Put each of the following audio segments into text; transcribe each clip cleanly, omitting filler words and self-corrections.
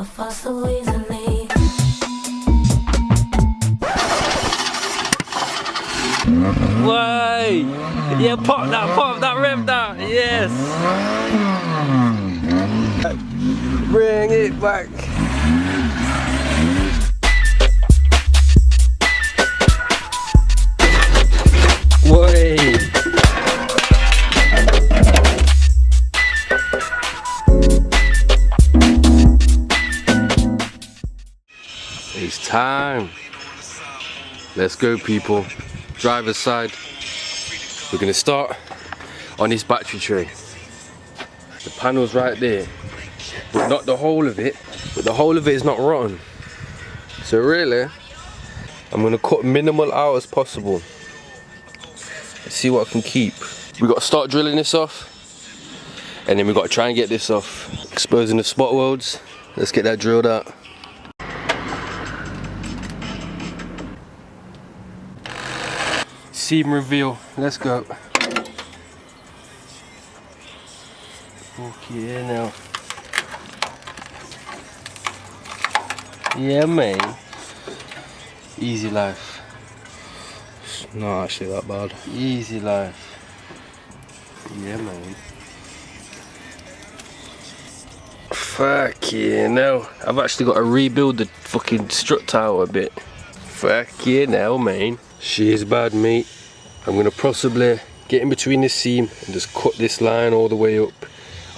but fast so easily. Why? Yeah, pop that, rev that, yes. Bring it back. Wait. It's time. Let's go, people. Driver's side. We're gonna start on this battery tray. The panel's right there, but not the whole of it. But the whole of it is not rotten. So really, I'm gonna cut minimal out as possible. Let's see what I can keep. We gotta start drilling this off, and then we gotta try and get this off. Exposing the spot welds. Let's get that drilled out. Seam reveal, let's go. Okay, now. Yeah, man. Easy life. It's not actually that bad. Easy life. Yeah, man. Fuck yeah, now. I've actually got to rebuild the fucking strut tower a bit. Fuck yeah, now, man. She is bad, mate. I'm gonna possibly get in between this seam and just cut this line all the way up.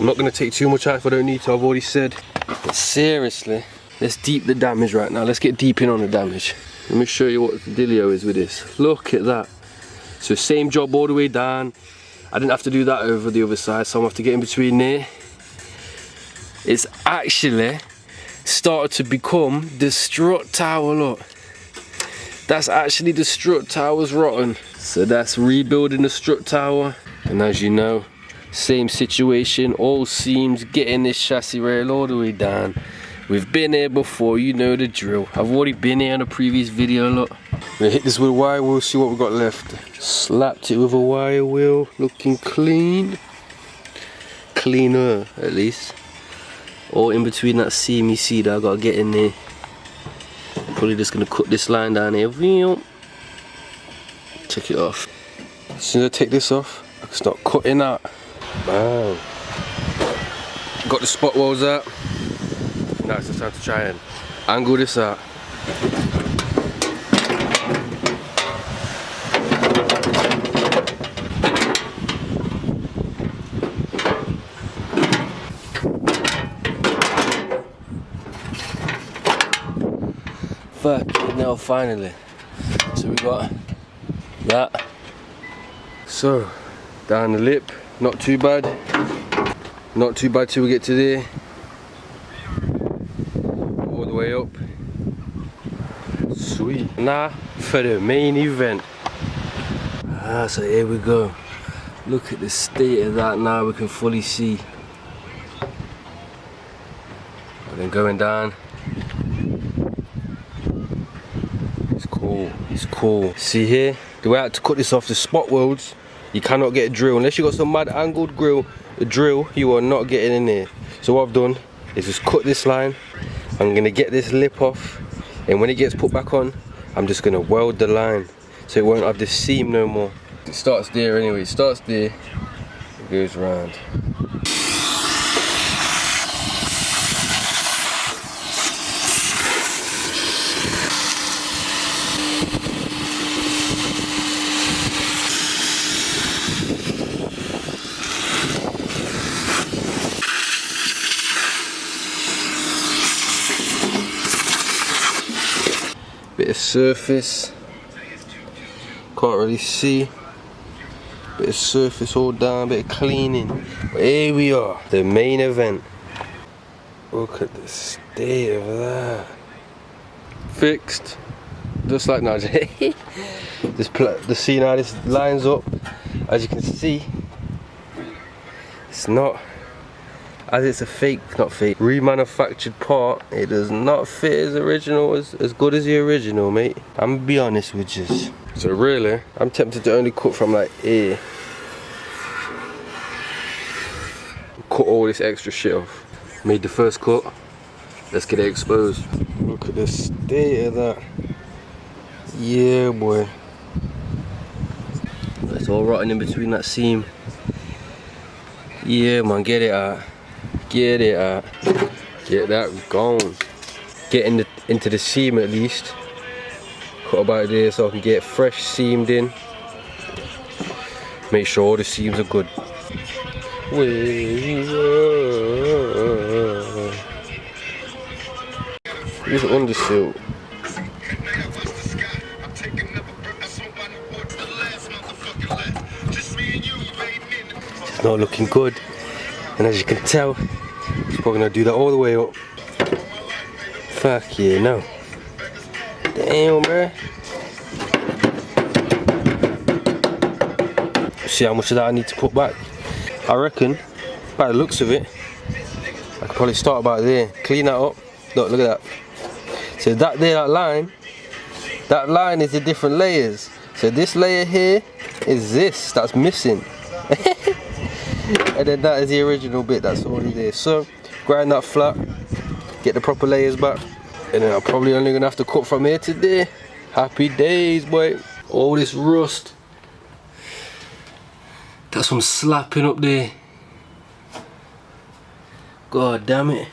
I'm not gonna take too much out if I don't need to, I've already said. But seriously, let's deep the damage right now. Let's get deep in on the damage. Let me show you what the dealio is with this. Look at that. So same job all the way down. I didn't have to do that over the other side, so I'm gonna have to get in between there. It's actually started to become the strut tower, look. That's actually the strut tower's rotten. So that's rebuilding the strut tower. And as you know, same situation, all seams, getting this chassis rail all the way down. We've been here before, you know the drill. I've already been here in a previous video, look. I'm gonna hit this with a wire wheel, see what we've got left. Slapped it with a wire wheel, looking clean. Cleaner, at least. All in between that seam, you see that I gotta get in there. Probably just gonna cut this line down here. Take it off. As soon as I take this off, I can start cutting that. Bam. Got the spot welds out. Now it's time to try and angle this out. Fuck, now finally. So we got that. So, down the lip, not too bad. Not too bad till we get to there. All the way up. Sweet. Now for the main event. So here we go. Look at the state of that now, we can fully see. And then going down. It's cool. See here, the way I had to cut this off, the spot welds, you cannot get a drill. Unless you got some mad angled drill, you are not getting in there. So what I've done is just cut this line. I'm gonna get this lip off, and when it gets put back on, I'm just gonna weld the line so it won't have this seam no more. It starts there anyway, it starts there, it goes round. Bit of surface, can't really see. Bit of surface all down, bit of cleaning. But here we are, the main event. Look at the state of that. Fixed, just like now. The see now this lines up. As you can see, it's not. As it's a fake, not fake, remanufactured part, it does not fit as original, as good as the original, mate. I'm gonna be honest with you. So really, I'm tempted to only cut from like here. Cut all this extra shit off. Made the first cut, Let's get it exposed. Look at the state of that. Yeah, boy. It's all rotten in between that seam. Yeah, man, get it out. Get it out. Get that gone. Get into the seam at least. Cut about there so I can get it fresh seamed in. Make sure all the seams are good. Here's the undersuit. It's not looking good, and as you can tell, it's probably gonna do that all the way up. Fuck yeah, no. Damn, bruh. See how much of that I need to put back. I reckon, by the looks of it, I could probably start about there. Clean that up. Look at that. So that there, that line is the different layers. So this layer here is this that's missing. And then that is the original bit that's already there. So grind that flat, get the proper layers back, and then I'm probably only gonna have to cut from here to there. Happy days, boy. All this rust. That's from slapping up there. God damn it.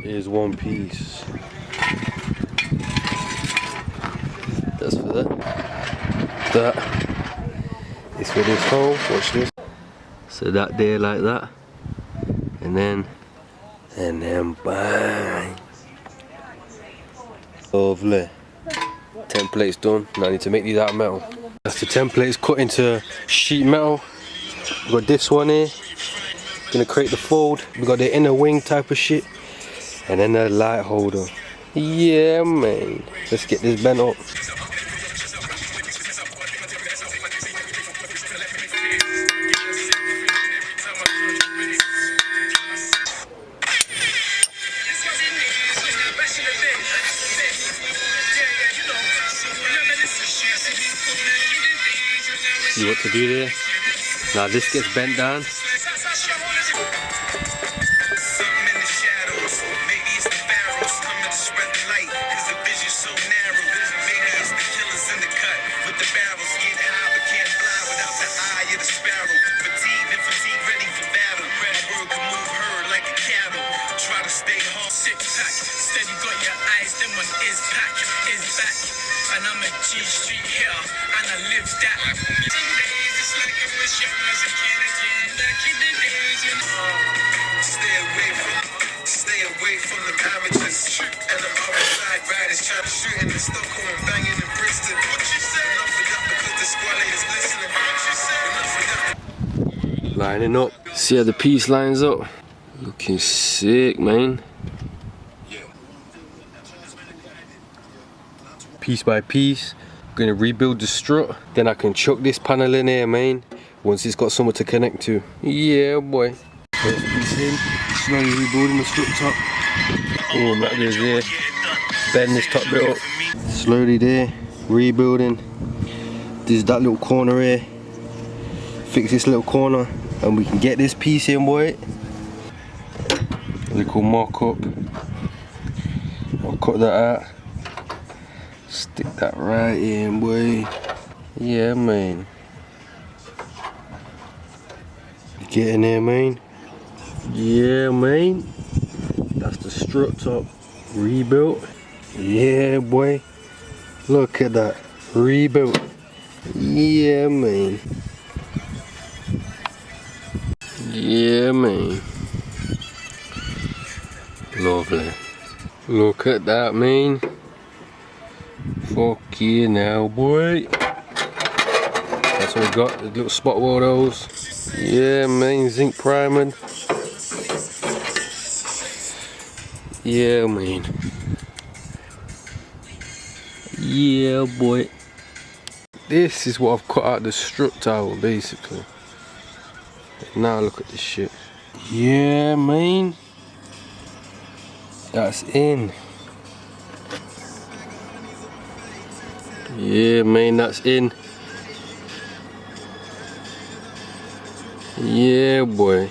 Here's one piece. That's for that. That is for this hole. Watch this. So that there like that, and then bang. Lovely. Template's done. Now I need to make these out of metal. That's the template. It's cut into sheet metal. We've got this one here. Gonna create the fold. We got the inner wing type of shit, and then the light holder. Yeah, man. Let's get this bent up. See what to do there. Now this gets bent down. And I'm a G Street here, and I live that. It's like I wish I was a kid again. Back in the days, you know. Stay away from the amateurs and the outside riders trying to shoot in the Stockholm and banging in Bristol. What you say? Enough of that because the squad is listening. What you say? Enough of that. Lining up. See how the piece lines up. Looking sick, man. Piece by piece, I'm gonna rebuild the strut, then I can chuck this panel in here, man, once it's got somewhere to connect to. Yeah, boy. First piece in, slowly rebuilding the strut top. Oh, that goes there. Bend this top bit up. Slowly there, rebuilding. There's that little corner here. Fix this little corner, and we can get this piece in, boy. Little mock up. I'll cut that out. Stick that right in, boy. Yeah, man. Get in there, man. Yeah, man. That's the strut top rebuilt. Yeah, boy. Look at that. Rebuilt. Yeah, man. Yeah, man. Lovely. Look at that, man. Fuck yeah now, boy. That's what we got, the little spot welders. Yeah, man, zinc priming. Yeah, man. Yeah, boy. This is what I've cut out the strut tower, basically. Now look at this shit. Yeah, man. That's in. Yeah, man, that's in. Yeah, boy.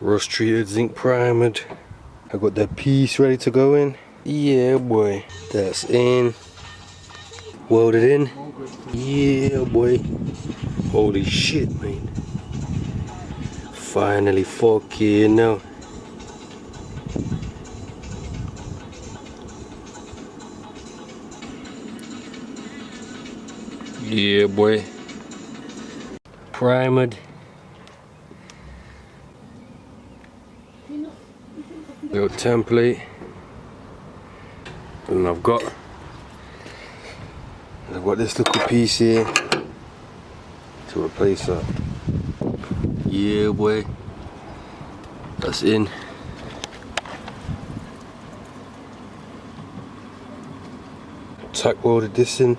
Rust treated, zinc primed. I got that piece ready to go in. Yeah, boy. That's in. Welded in. Yeah, boy. Holy shit, man. Finally, fucking now. Yeah, boy. Primed. Little template. And I've got this little piece here to replace that. Yeah, boy. That's in. Tack welded this in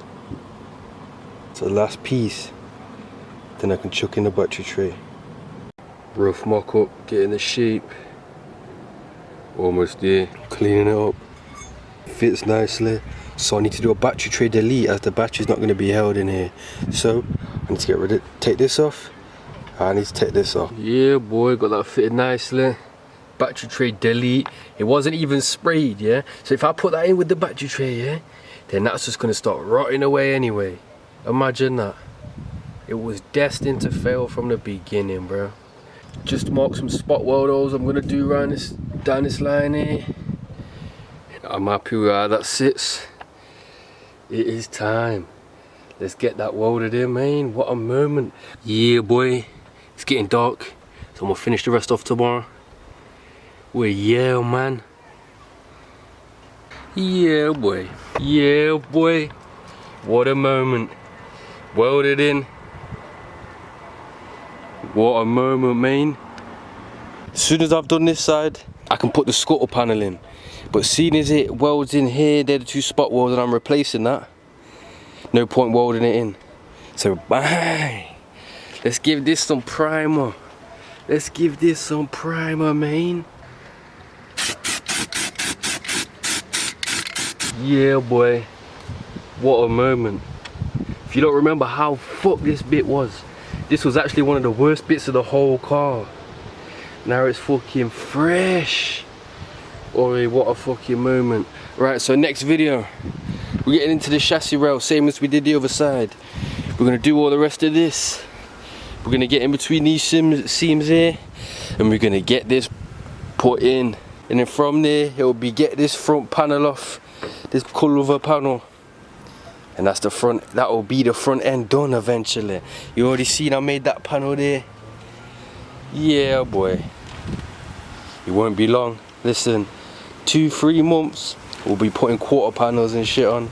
to the last piece. Then I can chuck in the battery tray. Rough mock up, getting the shape. Almost there. Cleaning it up. Fits nicely. So I need to do a battery tray delete as the battery's not going to be held in here. So I need to get rid of it. Take this off. I need to take this off. Yeah, boy, got that fitted nicely. Battery tray delete. It wasn't even sprayed, yeah. So if I put that in with the battery tray, yeah, then that's just going to start rotting away anyway. Imagine that. It was destined to fail from the beginning, bro. Just mark some spot welders I'm going to do down this line here. I'm happy with how that sits. It is time. Let's get that welded in, man. What a moment. Yeah, boy. It's getting dark, so I'm gonna finish the rest off tomorrow. Well, yeah, man. Yeah, boy. Yeah, boy. What a moment. Welded in. What a moment, man. As soon as I've done this side, I can put the scuttle panel in. But seeing as it welds in here, they're the two spot welds and I'm replacing that. No point welding it in. So bang! Let's give this some primer. Let's give this some primer, man. Yeah, boy. What a moment. If you don't remember how fucked this bit was, this was actually one of the worst bits of the whole car. Now it's fucking fresh. Oi, what a fucking moment. Right, so next video, we're getting into the chassis rail, same as we did the other side. We're gonna do all the rest of this. We're gonna get in between these seams here, and we're gonna get this put in. And then from there, it'll be get this front panel off, this cover panel. And that's the front, that will be the front end done eventually. You already seen I made that panel there. Yeah, boy. It won't be long. Listen, 2-3 months, we'll be putting quarter panels and shit on.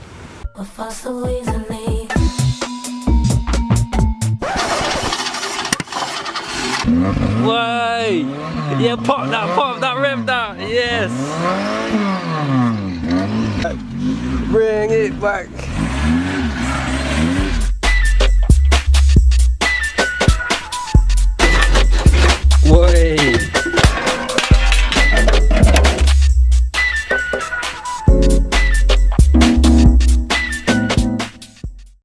Why? Yeah, pop that rev down, yes. Bring it back.